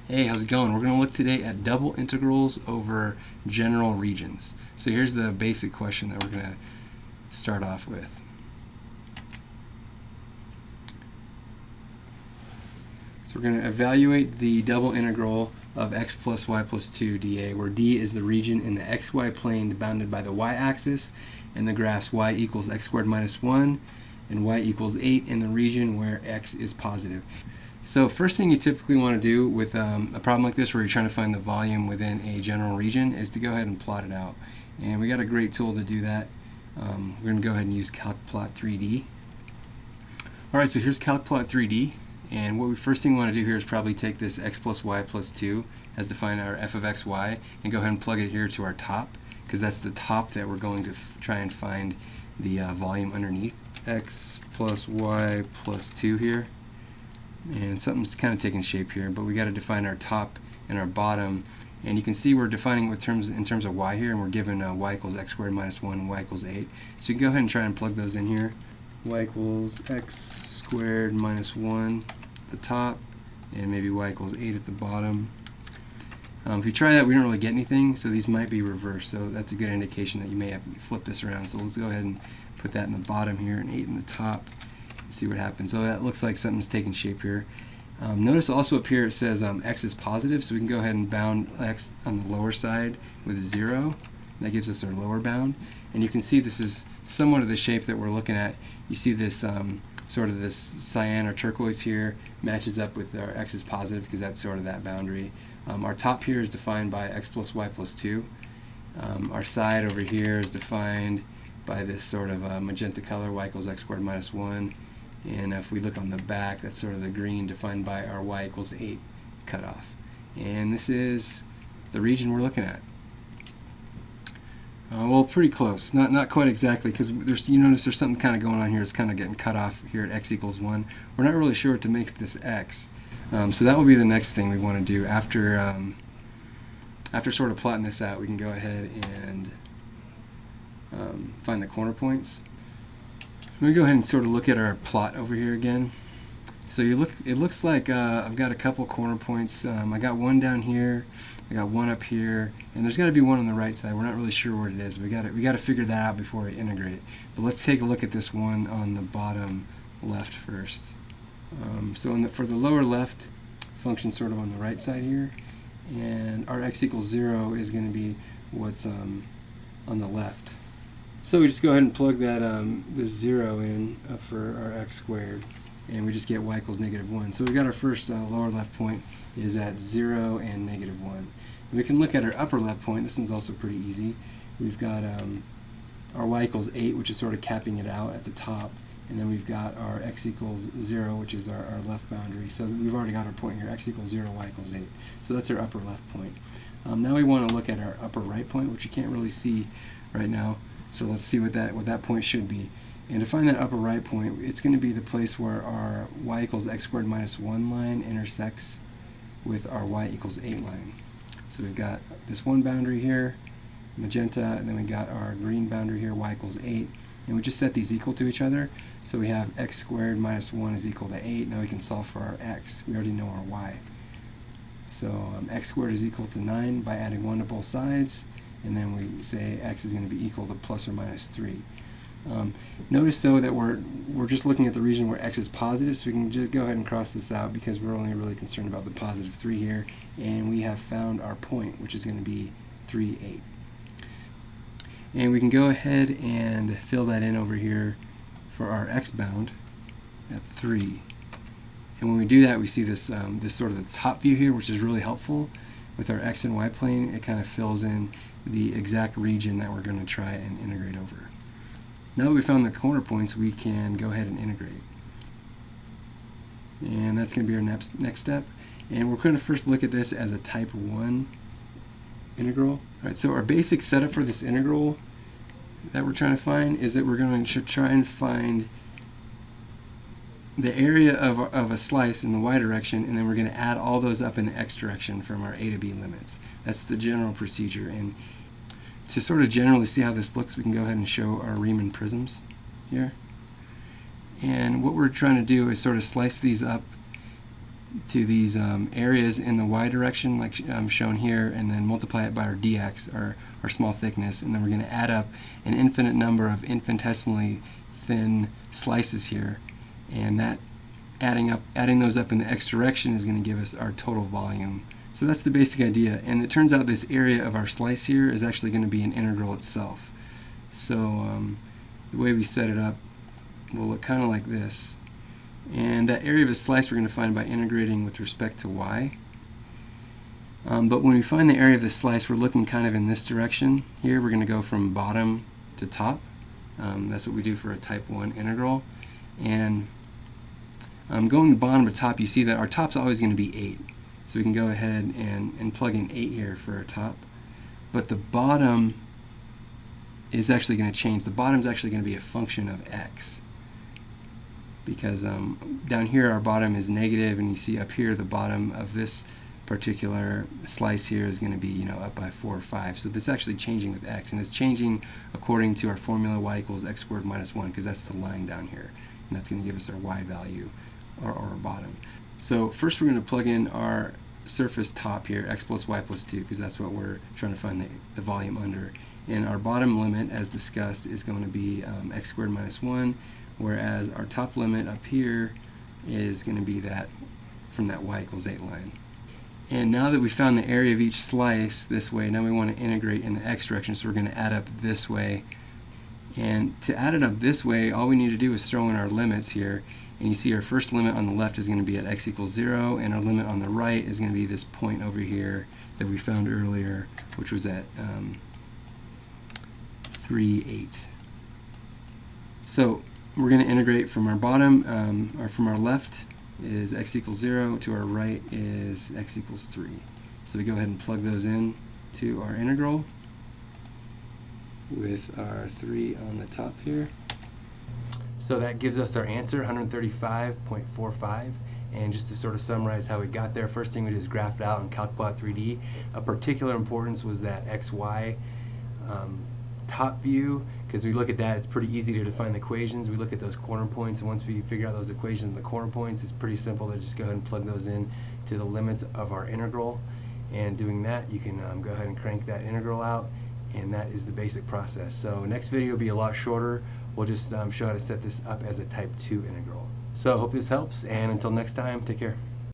Hey, how's it going? We're going to look today at double integrals over general regions. So here's the basic question that we're going to start off with. So we're going to evaluate the double integral of x plus y plus 2 dA, where d is the region in the xy plane bounded by the y-axis, and the graphs y equals x squared minus 1 and y equals 8 in the region where x is positive. So first thing you typically want to do with a problem like this where you're trying to find the volume within a general region is to go ahead and plot it out. And we got a great tool to do that. We're going to go ahead and use calcplot 3D. Alright, so here's calcplot 3D. And what we first thing we want to do here is probably take this x plus y plus 2 as defined our f of xy and go ahead and plug it here to our top, because that's the top that we're going to try and find the volume underneath. X plus y plus 2 here. And something's kind of taking shape here, but we got to define our top and our bottom. And you can see we're defining in terms of y here, and we're given y equals x squared minus 1 and y equals 8. So you can go ahead and try and plug those in here. Y equals x squared minus 1 at the top, and maybe y equals 8 at the bottom. If you try that, we don't really get anything, so these might be reversed. So that's a good indication that you may have flipped this around. So let's go ahead and put that in the bottom here and 8 in the top. See what happens. So that looks like something's taking shape here. Notice also up here it says x is positive, so we can go ahead and bound x on the lower side with 0. That gives us our lower bound. And you can see this is somewhat of the shape that we're looking at. You see this sort of this cyan or turquoise here matches up with our x is positive because that's sort of that boundary. Our top here is defined by x plus y plus 2. Our side over here is defined by this sort of magenta color, y equals x squared minus 1. And if we look on the back, that's sort of the green defined by our y equals 8 cutoff. And this is the region we're looking at. Well, pretty close. Not quite exactly, because you notice there's something kind of going on here. It's kind of getting cut off here at x equals 1. We're not really sure what to make this x. So that will be the next thing we want to do. After sort of plotting this out, we can go ahead and find the corner points. Let me go ahead and sort of look at our plot over here again. So it looks like I've got a couple corner points. I got one down here, I got one up here, and there's got to be one on the right side. We're not really sure what it is. We got to figure that out before we integrate. But let's take a look at this one on the bottom left first. So for the lower left, function sort of on the right side here, and our x equals 0 is going to be what's on the left. So we just go ahead and plug that this 0 in for our x squared, and we just get y equals negative 1. So we've got our first lower left point is at 0 and negative 1. And we can look at our upper left point. This one's also pretty easy. We've got our y equals 8, which is sort of capping it out at the top, and then we've got our x equals 0, which is our left boundary. So we've already got our point here, x equals 0, y equals 8. So that's our upper left point. Now we want to look at our upper right point, which you can't really see right now. So let's see what that point should be. And to find that upper right point, it's going to be the place where our y equals x squared minus 1 line intersects with our y equals 8 line. So we've got this one boundary here, magenta, and then we got our green boundary here, y equals 8. And we just set these equal to each other. So we have x squared minus 1 is equal to 8. Now we can solve for our x. We already know our y. So x squared is equal to 9 by adding 1 to both sides. And then we say x is going to be equal to plus or minus 3. Notice though that we're just looking at the region where x is positive, so we can just go ahead and cross this out because we're only really concerned about the positive 3 here, and we have found our point, which is going to be 3, 8. And we can go ahead and fill that in over here for our x bound at 3. And when we do that, we see this this sort of the top view here, which is really helpful. With our x and y plane, it kind of fills in the exact region that we're going to try and integrate over. Now that we found the corner points, we can go ahead and integrate. And that's going to be our next step. And we're going to first look at this as a type 1 integral. All right, so our basic setup for this integral that we're trying to find is that we're going to try and find the area of a slice in the y direction, and then we're going to add all those up in the x direction from our a to b limits. That's the general procedure. And to sort of generally see how this looks, we can go ahead and show our Riemann prisms here. And what we're trying to do is sort of slice these up these areas in the y direction, like shown here, and then multiply it by our dx, our small thickness, and then we're going to add up an infinite number of infinitesimally thin slices here, and that adding those up in the x direction is going to give us our total volume. So that's the basic idea, and it turns out this area of our slice here is actually going to be an integral itself. So the way we set it up will look kind of like this. And that area of a slice we're going to find by integrating with respect to y. But when we find the area of the slice, we're looking kind of in this direction. Here we're going to go from bottom to top. That's what we do for a type 1 integral. And going bottom to top, you see that our top's always going to be 8. So we can go ahead and plug in 8 here for our top. But the bottom is actually going to change. The bottom is actually going to be a function of x. Because down here our bottom is negative, and you see up here the bottom of this particular slice here is going to be up by 4 or 5. So this is actually changing with x, and it's changing according to our formula y equals x squared minus 1, because that's the line down here, and that's going to give us our y value, or our bottom. So first we're going to plug in our surface top here, x plus y plus 2, because that's what we're trying to find the volume under. And our bottom limit, as discussed, is going to be x squared minus 1, whereas our top limit up here is going to be that from that y equals 8 line. And now that we found the area of each slice this way, now we want to integrate in the x direction, so we're going to add up this way. And to add it up this way, all we need to do is throw in our limits here. And you see our first limit on the left is going to be at x equals 0, and our limit on the right is going to be this point over here that we found earlier, which was at 3, 8. So we're going to integrate from our bottom, or from our left is x equals 0, to our right is x equals 3. So we go ahead and plug those in to our integral with our 3 on the top here. So that gives us our answer, 135.45. And just to sort of summarize how we got there, first thing we did is graph it out in Calcplot 3D. Of particular importance was that XY top view, because we look at that, it's pretty easy to define the equations. We look at those corner points, and once we figure out those equations and the corner points, it's pretty simple to just go ahead and plug those in to the limits of our integral. And doing that, you can go ahead and crank that integral out, and that is the basic process. So next video will be a lot shorter. We'll just show how to set this up as a type 2 integral. So I hope this helps, and until next time, take care.